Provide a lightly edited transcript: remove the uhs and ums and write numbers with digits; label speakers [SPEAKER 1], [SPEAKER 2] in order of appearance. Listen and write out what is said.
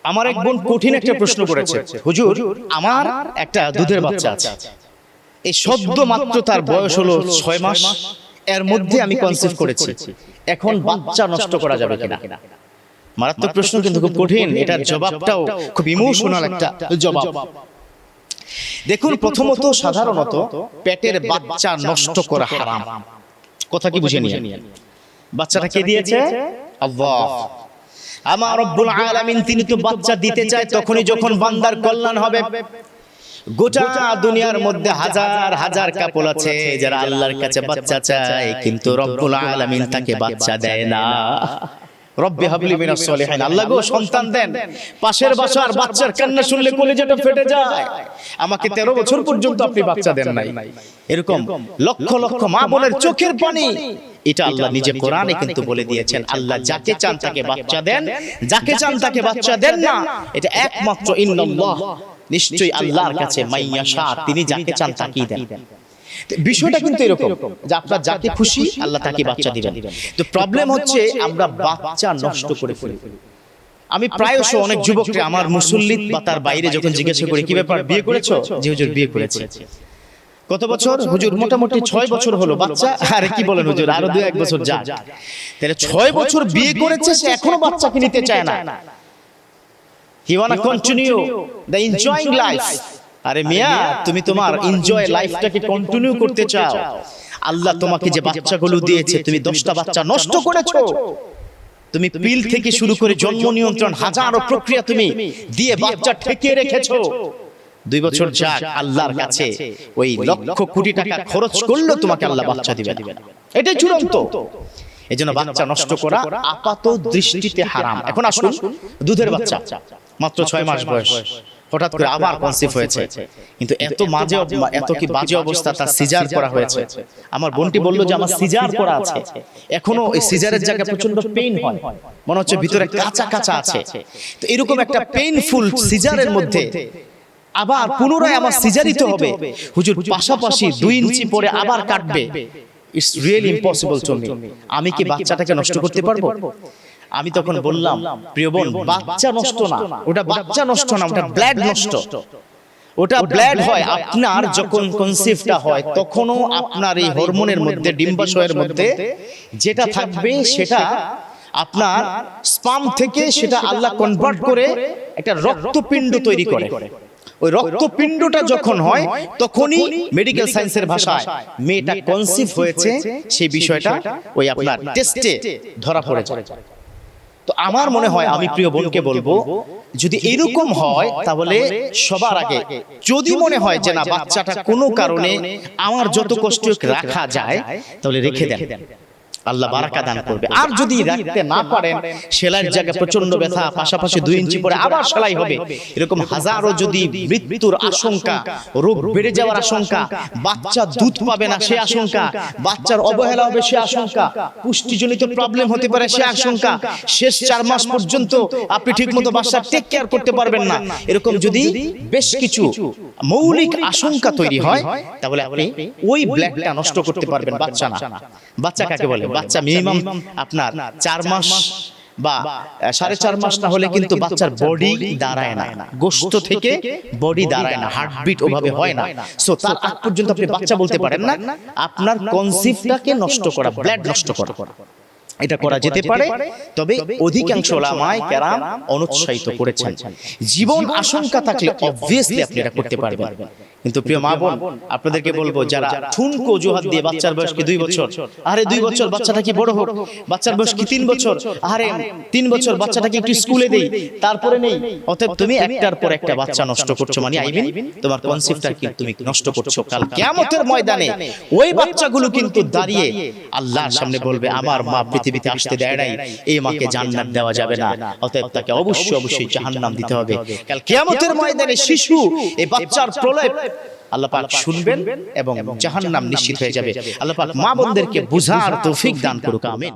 [SPEAKER 1] আমার এক বোন কঠিন একটা প্রশ্ন করেছে, হুজুর আমার একটা দুধের বাচ্চা আছে, এই সদ্য মাত্র তার বয়স হলো 6 মাস, এর মধ্যে আমি কনসিভ করেছি, এখন বাচ্চা নষ্ট করা যাবে কিনা? মারাত্মক প্রশ্ন, কিন্তু খুব কঠিন। এটার জবাবটাও খুব ইমোশনাল একটা জবাব। দেখুন, প্রথমত সাধারণত পেটের বাচ্চা নষ্ট করা হারাম। কথা কি বুঝে নিয়ে? বাচ্চাটা কে দিয়েছে? আল্লাহ। আমার রব্বুল আলামিন তিনি তো বাচ্চা দিতে চায় তখনই যখন বান্দার কল্যাণ হবে। গোটা দুনিয়ার মধ্যে হাজার হাজার কাপল আছে যারা আল্লাহর কাছে বাচ্চা চায়, কিন্তু রব্বুল আলামিন তাকে বাচ্চা দেয় না। রব্বি হাবলি মিনাস সলিহিন, আল্লাহ গো সন্তান দেন। পাশের বাসার বাচ্চার কান্না শুনলে কলিজাটা ফেটে যায়, আমাকে 13 বছর পর্যন্ত আপনি বাচ্চা দেন নাই। এরকম লক্ষ লক্ষ মা বোনের চোখের পানি, এটা আল্লাহ নিজে কোরআনে কিন্তু বলে দিয়েছেন। আল্লাহ যাকে চান তাকে বাচ্চা দেন, যাকে চান তাকে বাচ্চা দেন না। এটা একমাত্র ইন্নাল্লাহ, নিশ্চয়ই আল্লাহর কাছে মাইয়াশা, তিনি যাকে চান তাকেই দেন। বিষয়টা কিন্তু এরকম যে আপনার যাকে খুশি আল্লাহ তাকে বাচ্চা দিবেন। তো প্রবলেম হচ্ছে আমরা বাচ্চা নষ্ট করে ফেলি। আমি প্রায়শ অনেক যুবককে আমার মুসল্লি বা তার বাইরে যখন জিজ্ঞাসা করি কি ব্যাপার, বিয়ে করেছো? জি হুজুর বিয়ে করেছি। কত বছর? হুজুর মোটামুটি 6 বছর হলো। বাচ্চা? আরে কি বলেন হুজুর, আরো 2-1 বছর যাক। তাহলে 6 বছর বিয়ে করেছে, সে এখনো বাচ্চাকে নিতে চায় না। He wanna continue the enjoying life. আরে মিয়া, তুমি তোমার এনজয় লাইফটাকে কন্টিনিউ করতে চাও, আল্লাহ তোমাকে যে বাচ্চাগুলো দিয়েছে তুমি 10টা বাচ্চা নষ্ট করেছো। তুমি পিল থেকে শুরু করে জন্ম নিয়ন্ত্রণ হাজারো প্রক্রিয়া তুমি দিয়ে বাচ্চা ঠেকিয়ে রেখেছো। 2 বছর যাক, আল্লাহর কাছে ওই লক্ষ কোটি টাকা খরচ করলেও তোমাকে আল্লাহ বাচ্চা দিবেন। এটাই চূড়ান্ত। এজন্য বাচ্চা নষ্ট করা আপাত দৃষ্টিতে হারাম। এখন আসুন, দুধের বাচ্চা মাত্র 6 মাস বয়স, হঠাৎ করে আবার কনসিভ হয়েছে, কিন্তু এত কি বাজে অবস্থা, তার সিজার করা হয়েছে। আমার বোনটি বললো যে আমার সিজার করা আছে, এখনো এই সিজারের জায়গায় প্রচন্ড পেইন হয়, মনে হচ্ছে ভিতরে কাঁচা কাঁচা আছে। তো এরকম একটা পেইনফুল সিজারের মধ্যে আবার পুনরায় আমার সিজারিতে হবে, হুজুর পাশাপাশি 2 ইঞ্চি পরে আবার কাটবে। It's really impossible to me. আমি কি বাচ্চাটাকে নষ্ট করতে পারবো? আমি তখন বললাম, প্রিয় বোন, বাচ্চা নষ্ট না, ওটা বাচ্চা নষ্ট না, ওটা ব্লাড নষ্ট। ওটা ব্লাড হয় আপনার যখন কনসিভটা হয়, তখনও আপনার এই হরমোনের মধ্যে, ডিম্বাশয়ের মধ্যে যেটা থাকবে সেটা আপনার স্পাম থেকে সেটা আল্লাহ কনভার্ট করে একটা রক্তপিণ্ড তৈরি করে। ওই রক্তপিণ্ডটা যখন হয় তখনই মেডিকেল সায়েন্সের ভাষায় মেয়েটা কনসিভ হয়েছে সেই বিষয়টা ওই আপনার টেস্টে ধরা পড়ে যায়। তো আমার মনে হয়, আমি প্রিয় বোনকে বলবো, যদি এরকম হয় তাহলে সবার আগে যদি মনে হয় যে না বাচ্চাটা কোনো কারণে আমার যত কষ্ট রাখা যায় তাহলে রেখে দেন, আল্লাহ বারাকা দান করবে। আর যদি রাখতে না পারেন, সেলাইয়ের জায়গায় প্রচন্ড ব্যথা, পাশাপাশি 2 ইঞ্চি পরে আবার সেলাই হবে, এরকম হাজারো যদি মৃত্যুর আশঙ্কা, রোগ বেড়ে যাওয়ার আশঙ্কা, বাচ্চা দুধ পাবে না সে আশঙ্কা, বাচ্চার অবহেলা হবে সে আশঙ্কা, পুষ্টিজনিত প্রবলেম হতে পারে সে আশঙ্কা, শেষ 4 মাস পর্যন্ত আপনি ঠিকমতো বাচ্চা টেক কেয়ার করতে পারবেন না, এরকম যদি বেশ কিছু মৌলিক আশঙ্কা তৈরি হয় তাহলে আপনি ওই ব্ল্যাডটা নষ্ট করতে পারবেন, বাচ্চা না। বাচ্চা কাকে বলে? বাচ্চা মিনিমাম আপনার 4 মাস বা 4.5 মাস না হলে কিন্তু বাচ্চার বডি দাঁড়ায় না, গোশত থেকে বডি দাঁড়ায় না, হার্টবিট ওভাবে হয় না। সো তার আগ পর্যন্ত আপনি বাচ্চা বলতে পারেন না। আপনার কনসিভটাকে নষ্ট করা, ব্লাড নষ্ট করা, এটা করা যেতে পারে, তবে অধিকাংশ উলামায়ে কেরাম অনুৎসাহিত করেছেন। জীবন আশঙ্কা থাকলে অবভিয়াসলি আপনি এটা করতে পারবেন। কিন্তু প্রিয় মা বোন, আপনাদেরকে বলবো, যারা ঠুনকো অজুহাত দিয়ে বাচ্চার বয়স কি 2 বছর, আরে 2 বছর বাচ্চাটা কি বড় হোক, বাচ্চার বয়স কি 3 বছর, আরে 3 বছর বাচ্চাটাকে একটু স্কুলে দেই তারপরে নেই, অতএব তুমি একটার পর একটা বাচ্চা নষ্ট করছো, মানে আই মিন তোমার কনসিভটা কি তুমি নষ্ট করছো। কাল কিয়ামতের ময়দানে ওই বাচ্চাগুলো কিন্তু দাঁড়িয়ে আল্লাহর সামনে বলবে, আমার মা পৃথিবীতে আসতে দেয় নাই, এই মাকে জান্নাত দেওয়া যাবে না, অতএব তাকে অবশ্যই জাহান্নাম দিতে হবে। কাল কিয়ামতের ময়দানে শিশু এই বাচ্চার প্রলেপ আল্লাহ পাক শুনবেন এবং জাহান্নাম নিশ্চিত হয়ে যাবে। আল্লাহ পাক মা বোনদেরকে বুঝার তৌফিক দান করুক, আমিন।